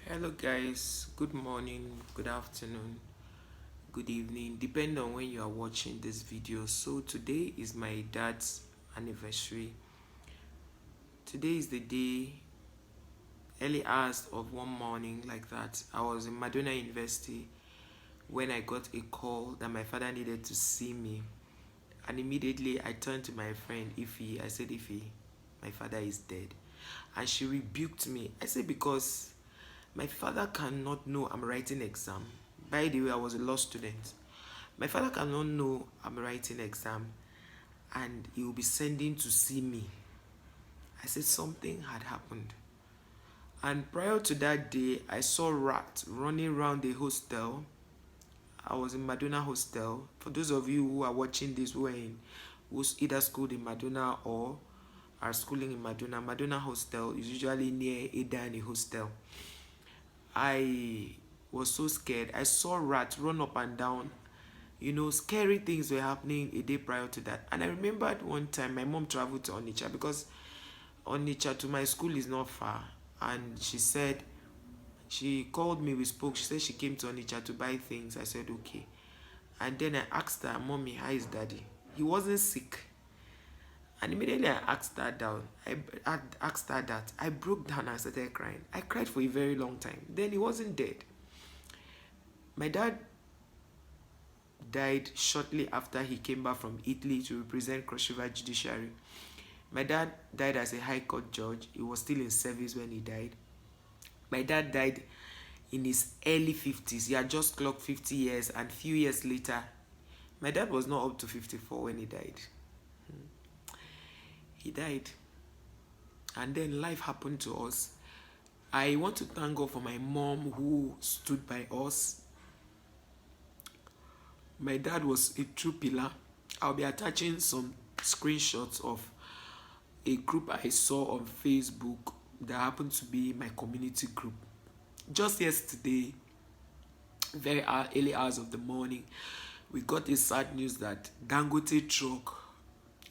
Hello, guys. Good morning, good afternoon, good evening, depending on when you are watching this video. So, today is my dad's anniversary. Today is the day, early hours of one morning, like that. I was in Madonna University when I got a call that my father needed to see me. And immediately I turned to my friend Ify. I said, Ify, my father is dead. And she rebuked me. I said, because my father cannot know I'm writing exam. By the way, I was a law student. My father cannot know I'm writing exam and he will be sending to see me. I said something had happened. And prior to that day, I saw rats running around the hostel. I was in Madonna Hostel. For those of you who are watching this, who's either schooled in Madonna or are schooling in Madonna, Madonna Hostel is usually near Edani Hostel. I was so scared. I saw rats run up and down. Scary things were happening a day prior to that. And I remembered one time my mom traveled to Onitsha because Onitsha to my school is not far. And she called me, we spoke. She said she came to Onitsha to buy things. I said, okay. And then I asked her, Mommy, how is daddy? He wasn't sick. And immediately I asked her that. I broke down and started crying. I cried for a very long time. Then he wasn't dead. My dad died shortly after he came back from Italy to represent Cross River Judiciary. My dad died as a high court judge. He was still in service when he died. My dad died in his early 50s. He had just clocked 50 years, and a few years later, my dad was not up to 54 when he died. He died. And then life happened to us. I want to thank God for my mom who stood by us. My dad was a true pillar. I'll be attaching some screenshots of a group I saw on Facebook that happened to be my community group. Just yesterday, very early hours of the morning, we got a sad news that Dangote truck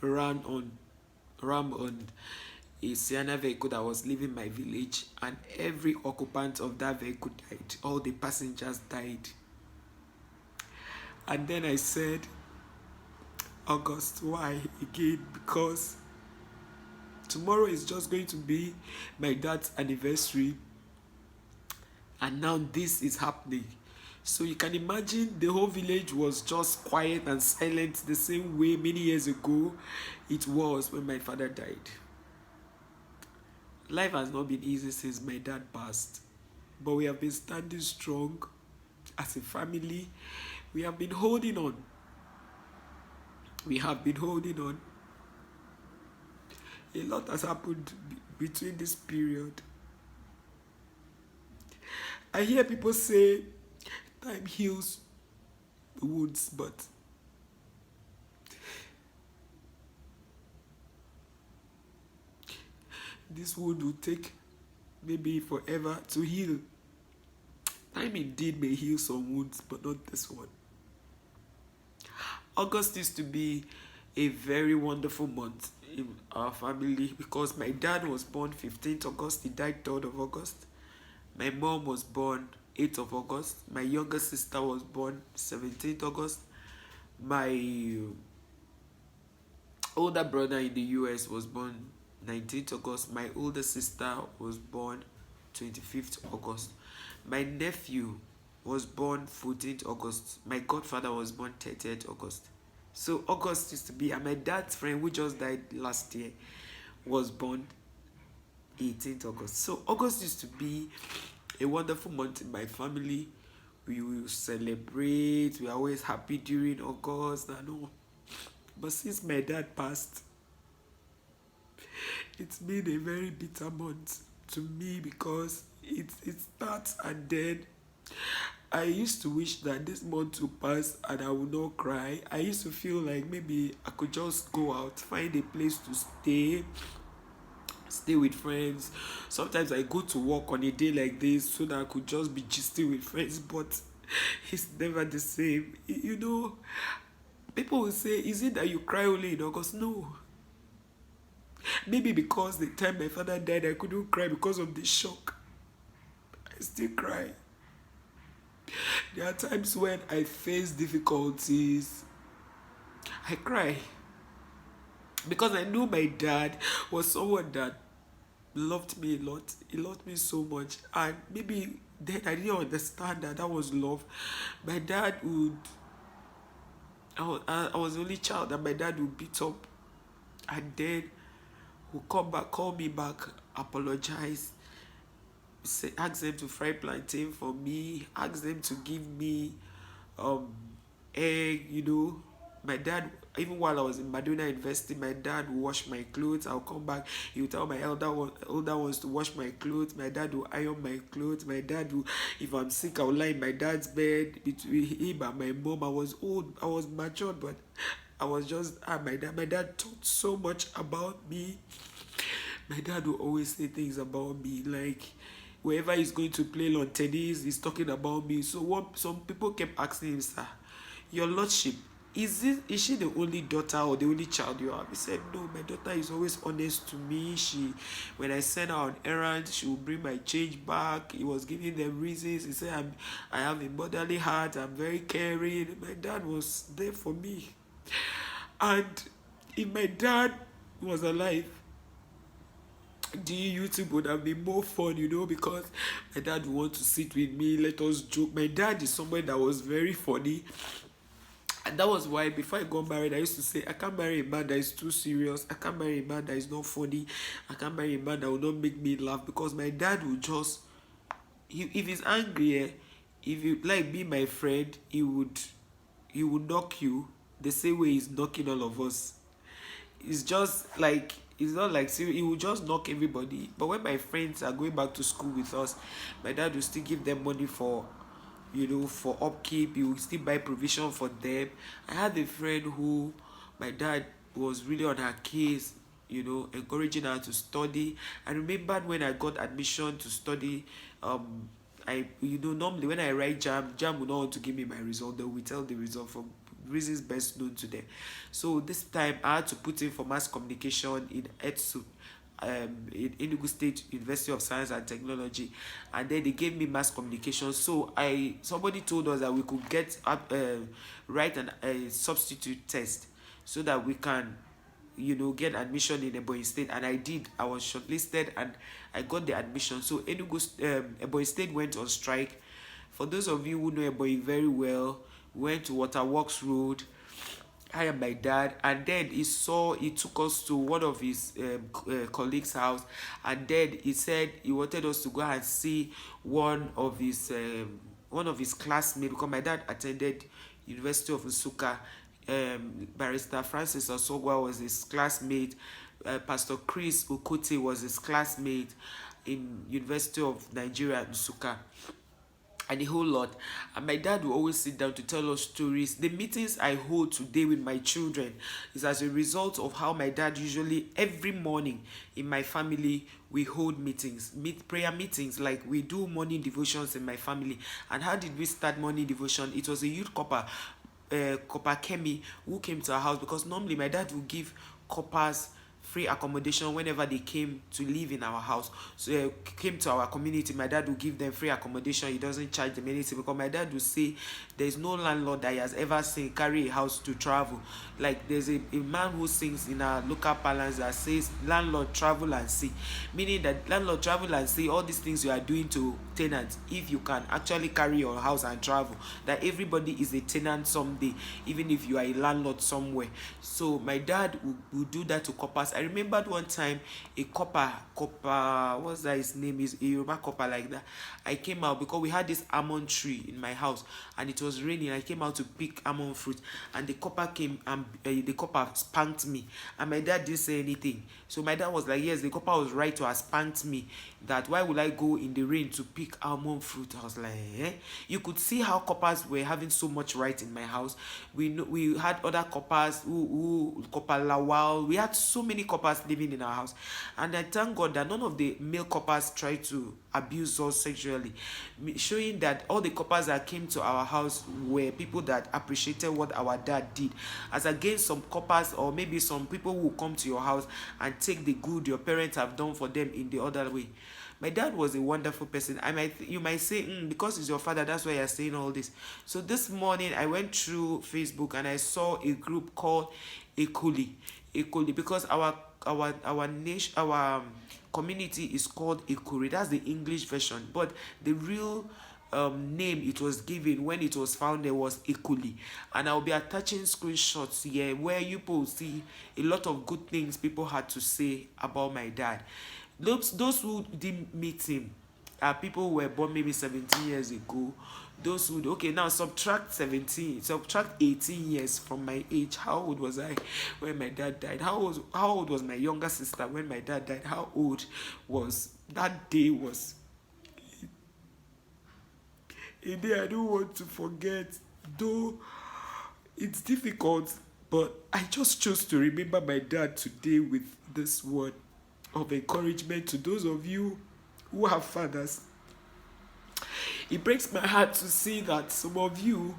rammed on a Sienna vehicle that was leaving my village, and every occupant of that vehicle died. All the passengers died. And then I said, August, why again? Because tomorrow is just going to be my dad's anniversary, and now this is happening. So you can imagine the whole village was just quiet and silent the same way many years ago it was when my father died. Life has not been easy since my dad passed, but we have been standing strong as a family. We have been holding on. We have been holding on. A lot has happened between this period. I hear people say time heals wounds, but this wound will take maybe forever to heal. Time indeed may heal some wounds, but not this one. August used to be a very wonderful month in our family because my dad was born 15th August, he died 3rd of August. My mom was born 8th of August. My younger sister was born 17th August. My older brother in the US was born 19th August. My older sister was born 25th August. My nephew was born 14th August. My godfather was born 30th August. So August used to be, and my dad's friend who just died last year was born 18th August. So August used to be a wonderful month in my family. We will celebrate. We are always happy during August and all. But since my dad passed, it's been a very bitter month to me because it starts and then I used to wish that this month would pass and I would not cry. I used to feel like maybe I could just go out, find a place to stay with friends. Sometimes I go to work on a day like this so that I could just be gisting with friends, but it's never the same. People will say, is it that you cry only in August? No. Maybe because the time my father died, I couldn't cry because of the shock. still cry. There are times when I face difficulties, I cry because I know my dad was someone that loved me a lot. He loved me so much, and maybe then I didn't understand that that was love. My dad would, I was the only child, and my dad would beat up, and then would come back, call me back, apologize, say, ask them to fry plantain for me, ask them to give me um egg, My dad, even while I was in Madonna University, my dad would wash my clothes. I'll come back, he would tell my older ones to wash my clothes. My dad will iron my clothes. My dad will, if I'm sick, I'll lie in my dad's bed between him and my mom. I was old, I was matured, but I was just my dad talked so much about me. My dad will always say things about me, like wherever he's going to play lawn tennis, he's talking about me. So what some people kept asking him, sir, your lordship, is she the only daughter or the only child you have? He said, no, my daughter is always honest to me. When I send her on errands, she will bring my change back. He was giving them reasons. He said, I have a motherly heart, I'm very caring. My dad was there for me. And if my dad was alive, the YouTube would have been more fun, because my dad would want to sit with me, let us joke. My dad is someone that was very funny. And that was why before I got married, I used to say, I can't marry a man that is too serious. I can't marry a man that is not funny. I can't marry a man that will not make me laugh. Because my dad will just, if he's angry, if you like be my friend, he would knock you the same way he's knocking all of us. It's just like, it's not like serious. He will just knock everybody. But when my friends are going back to school with us, my dad will still give them money for for upkeep. He will still buy provision for them. I had a friend who my dad was really on her case, encouraging her to study. I remembered when I got admission to study, I normally when I write jam will not want to give me my result. They will tell the result for reasons best known to them. So this time I had to put in for mass communication in ETSU, in Enugu State University of Science and Technology, and then they gave me mass communication. So somebody told us that we could get write a substitute test so that we can get admission in Ebonyi State, and I did. I was shortlisted and I got the admission. So Ebonyi State went on strike. For those of you who know Ebonyi very well, went to Waterworks Road, I and my dad, and then he took us to one of his colleagues' house, and then he said he wanted us to go and see one of his classmates, because my dad attended University of Nsukka. Barrister Francis Osogwa was his classmate. Pastor Chris Okote was his classmate in University of Nigeria, Nsukka, and a whole lot. And my dad will always sit down to tell us stories. The meetings I hold today with my children is as a result of how my dad usually every morning in my family we hold prayer meetings, like we do morning devotions in my family. And how did we start morning devotion? It was a youth copper Kemi, who came to our house, because normally my dad would give coppers free accommodation whenever they came to live in our house. So came to our community, my dad will give them free accommodation. He doesn't charge them anything, because my dad will say there's no landlord that he has ever seen carry a house to travel. Like there's a man who sings in our local parlance that says, landlord travel and see, meaning that landlord travel and see all these things you are doing to tenants. If you can actually carry your house and travel, that everybody is a tenant someday, even if you are a landlord somewhere. So my dad will do that to coppers. I remembered one time a copper, what's that his name is, a Yoruba copper like that. I came out because we had this almond tree in my house and it was raining. I came out to pick almond fruit and the copper came and the copper spanked me, and my dad didn't say anything. So my dad was like, yes, the copper was right to have spanked me, that why would I go in the rain to pick almond fruit? I was like, eh? You could see how coppers were having so much right in my house. We had other coppers who copper lawal. We had so many coppers living in our house, and I thank God that none of the male coppers tried to abuse us sexually, showing that all the coppers that came to our house were people that appreciated what our dad did, as against some coppers or maybe some people who come to your house and take the good your parents have done for them in the other way. My dad was a wonderful person. You might say, because he's your father, that's why you're saying all this. So this morning I went through Facebook and I saw a group called Ekuli. Ekuli, because our nation, our community is called Ekuri. That's the English version, but the real name it was given when it was founded was Ekuli. And I'll be attaching screenshots here where you will see a lot of good things people had to say about my dad. Those who didn't meet him are people who were born maybe 17 years ago. Those who, okay, now subtract 18 years from my age. How old was I when my dad died? How old was my younger sister when my dad died? How old was that day? Was a day I don't want to forget, though it's difficult, but I just chose to remember my dad today with this word of encouragement to those of you who have fathers. It breaks my heart to see that some of you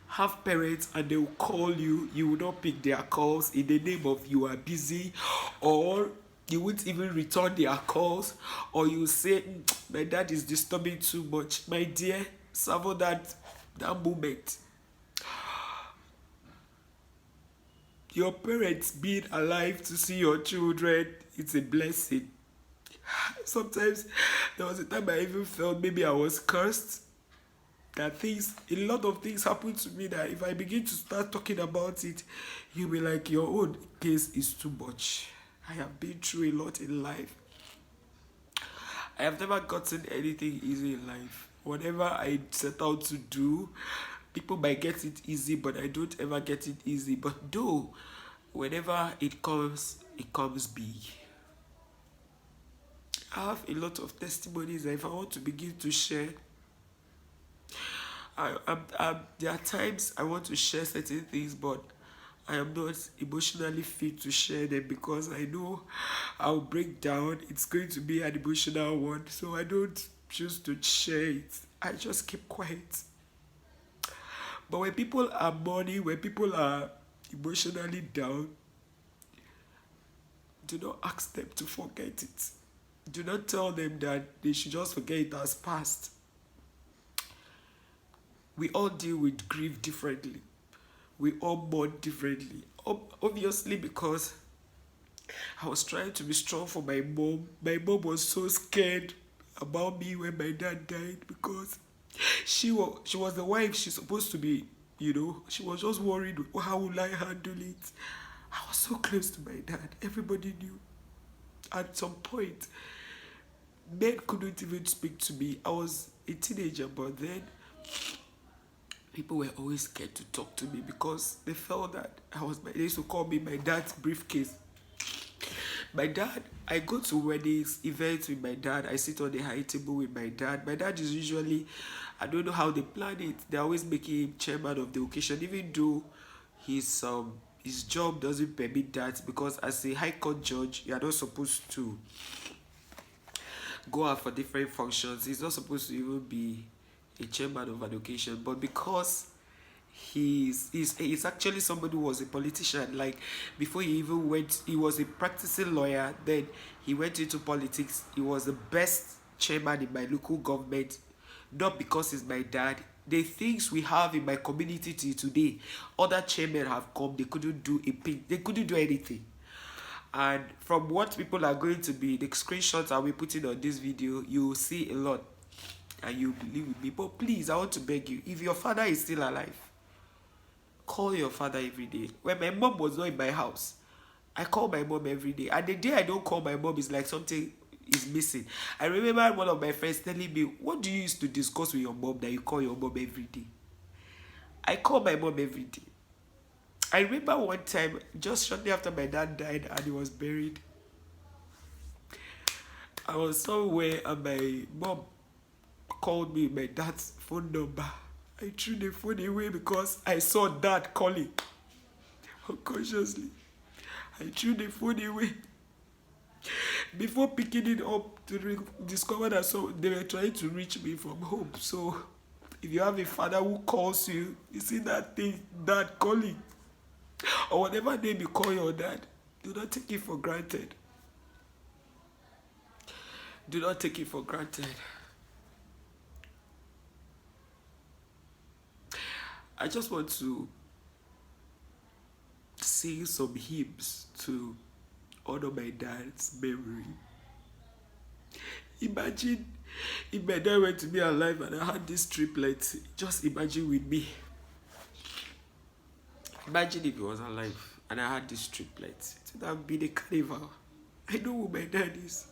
have parents and they will call you, you will not pick their calls in the name of you are busy, or you won't even return their calls, or you say, my dad is disturbing too much. My dear, savour that moment. Your parents being alive to see your children, it's a blessing. Sometimes there was a time I even felt maybe I was cursed. That a lot of things happened to me that if I begin to start talking about it, you'll be like, your own case is too much. I have been through a lot in life. I have never gotten anything easy in life. Whatever I set out to do, people might get it easy, but I don't ever get it easy. But though, whenever it comes big. I have a lot of testimonies that if I want to begin to share, there are times I want to share certain things, but I am not emotionally fit to share them because I know I'll break down. It's going to be an emotional one, so I don't choose to share it. I just keep quiet. But when people are mourning, when people are emotionally down, do not ask them to forget it. Do not tell them that they should just forget it as past. We all deal with grief differently. We all mourn differently. Obviously, because I was trying to be strong for my mom. My mom was so scared about me when my dad died because she was the wife she's supposed to be, she was just worried, how will I handle it? I was so close to my dad. Everybody knew. At some point, men couldn't even speak to me. I was a teenager, but then people were always scared to talk to me because they felt that they used to call me my dad's briefcase. My dad, I go to weddings, events with my dad. I sit on the high table with my dad. My dad is usually, I don't know how they plan it. They're always making him chairman of the occasion, even though his job doesn't permit that, because as a high court judge, you are not supposed to go out for different functions. He's not supposed to even be a chairman of an occasion, but because he's actually somebody who was a politician. Like, before he even went, he was a practicing lawyer, then he went into politics. He was the best chairman in my local government, not because he's my dad. The things we have in my community till today, other chairmen have come, they couldn't do a pin, they couldn't do anything. And from what people are going to be, the screenshots I'll be putting on this video, you will see a lot and you believe with me. But please, I want to beg you, if your father is still alive, call your father every day. When my mom was not in my house, I call my mom every day. And the day I don't call my mom is like something is missing. I remember one of my friends telling me, what do you used to discuss with your mom that you call your mom every day? I call my mom every day. I remember one time, just shortly after my dad died and he was buried, I was somewhere and my mom called me my dad's phone number. I threw the phone away because I saw dad calling. Unconsciously, I threw the phone away. Before picking it up to discover that they were trying to reach me from home. So, if you have a father who calls you, you see that thing, dad calling, or whatever name you call your dad, do not take it for granted. Do not take it for granted. I just want to sing some hymns to honor my dad's memory. Imagine if my dad were to be alive and I had these triplets. Just imagine with me. Imagine if he was alive and I had these triplets. It would have been a carnival. I know who my dad is.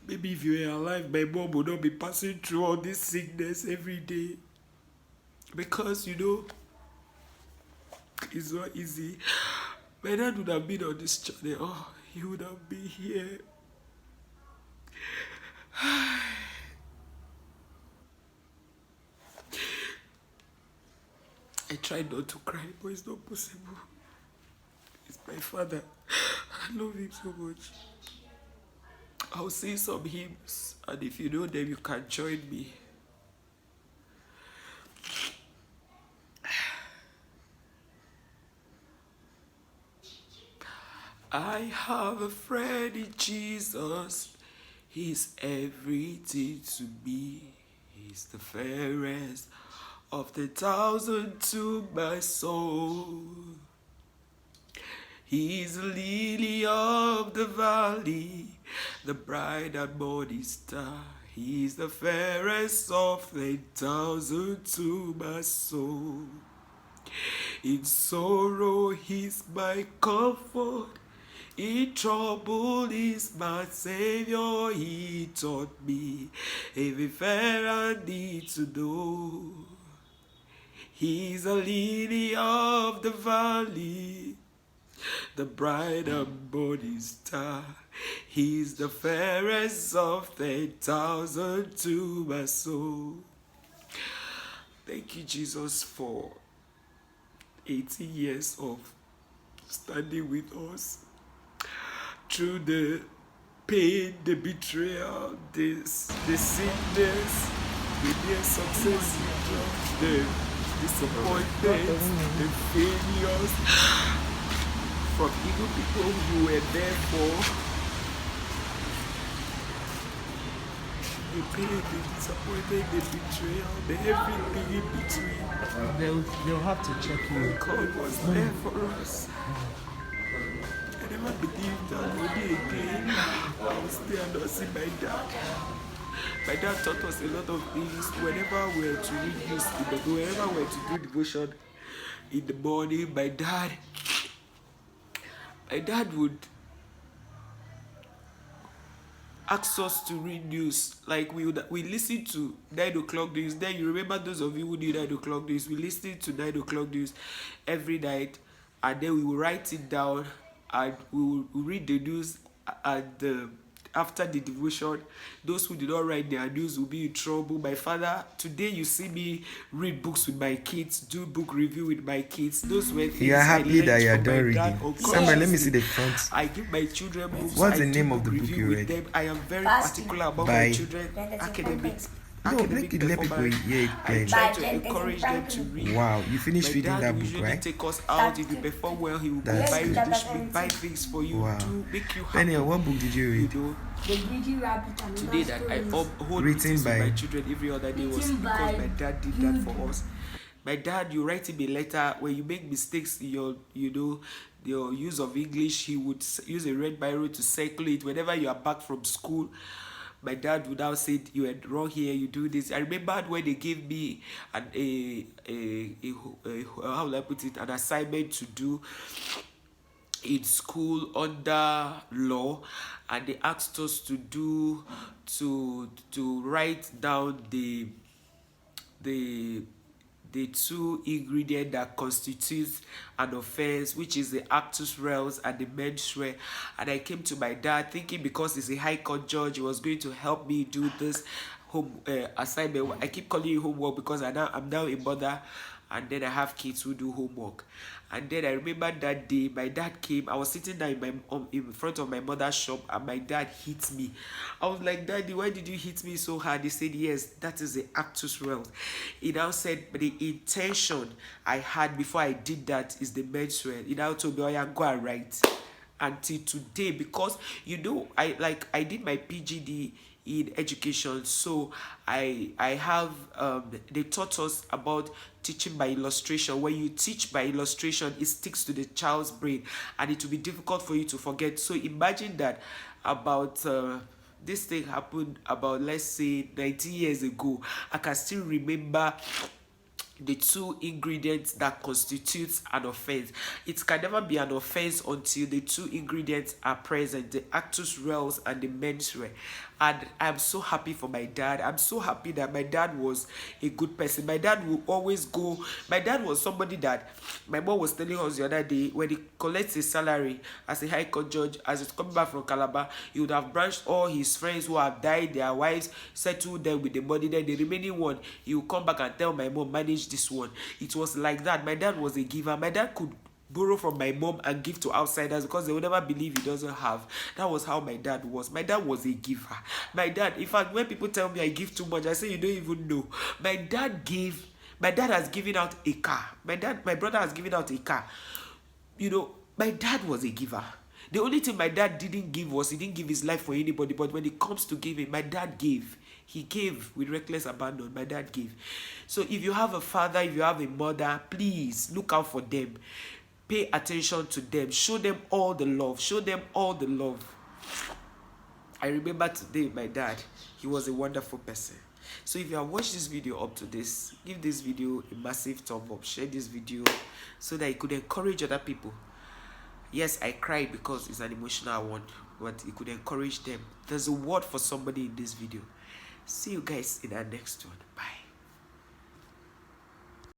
Maybe if you were alive, my mom would not be passing through all this sickness every day. Because, you know, it's not easy. My dad would have been on this channel. Oh, he would have been here. I tried not to cry, but it's not possible. It's my father. I love him so much. I'll sing some hymns, and if you know them, you can join me. I have a friend in Jesus. He's everything to me. He's the fairest of the 1,000 to my soul. He's the lily of the valley, the bright and morning star. He's the fairest of the 1,000 to my soul. In sorrow, he's my comfort. In trouble, he's my savior. He taught me every fair I need to know. He's a lily of the valley, the bright and morning star. He's the fairest of the 1,000 to my soul. Thank you, Jesus, for 18 years of standing with us through the pain, the betrayal, the sickness, the near success, the disappointments, the failures, from evil people you were there for. The pain, the disappointment, the betrayal, the everything in between. They'll have to check you. God was there for us. I never believed that one day again I would stay and not see my dad. My dad taught us a lot of things. Whenever we were to read newspaper, whenever we were to do devotion in the morning, my dad would ask us to read news. Like we listen to 9 o'clock news. Then you remember those of you who knew 9 o'clock news. We listened to 9 o'clock news every night, and then we will write it down and we will read the news. And after the devotion, those who did not write their news will be in trouble. My father, today you see me read books with my kids, do book review with my kids. Those were things you are happy that you are done reading. Somebody, let me see the front. I give my children books. What's the name of the book you read? Them. I am very particular about my children academics. No, let people hear it I clearly. try to encourage them to read. Wow, you finished reading that book, right? Take us out. If you perform well, he will buy you dish, buy things for you, to make you happy. Daniel, what book did you read? Today that I hold meetings with my children every other day was because my dad did that for us. My dad, you write him a letter when you make mistakes in your use of English. He would use a red biro to circle it whenever you are back from school. My dad would now say, you are wrong here, you do this. I remember when they gave me how will I put it, an assignment to do in school under law, and they asked us to write down the two ingredients that constitutes an offense, which is the actus reus and the mens rea. And I came to my dad thinking because he's a high court judge, he was going to help me do this home assignment. I keep calling it homework because I'm now a mother, and then I have kids who do homework. And then I remember that day, my dad came. I was sitting there in front of my mother's shop, and my dad hit me. I was like, Daddy, why did you hit me so hard? He said, yes, that is the actus reus. He now said, but the intention I had before I did that is the mens rea. He now told me, oh yeah, go and write. until today, because you know, I did my PGD in education, so I have they taught us about teaching by illustration. When you teach by illustration, it sticks to the child's brain and it will be difficult for you to forget. So imagine that about this thing happened about, let's say, 19 years ago. I can still remember the two ingredients that constitutes an offense. It can never be an offense until the two ingredients are present, the actus reus and the mens rea. And I'm so happy for my dad. I'm so happy that my dad was a good person. My dad will always go. My dad was somebody that my mom was telling us the other day, when he collects his salary as a high court judge, as he's coming back from Calabar, he would have branched all his friends who have died, their wives, settled them with the money. Then the remaining one, he will come back and tell my mom, manage this one. It was like that. My dad was a giver. My dad could borrow from my mom and give to outsiders because they would never believe he doesn't have. That was how my dad was. My dad was a giver. My dad, in fact, when people tell me I give too much, I say you don't even know. My dad gave. My dad has given out a car. My brother has given out a car. You know, my dad was a giver. The only thing my dad didn't give was he didn't give his life for anybody. But when it comes to giving, my dad gave. He gave with reckless abandon. My dad gave. So if you have a father, if you have a mother, please look out for them. Pay attention to them. Show them all the love. Show them all the love. I remember today my dad. He was a wonderful person. So if you have watched this video up to this, give this video a massive thumb up. Share this video so that it could encourage other people. Yes, I cried because it's an emotional one, but it could encourage them. There's a word for somebody in this video. See you guys in our next one. Bye.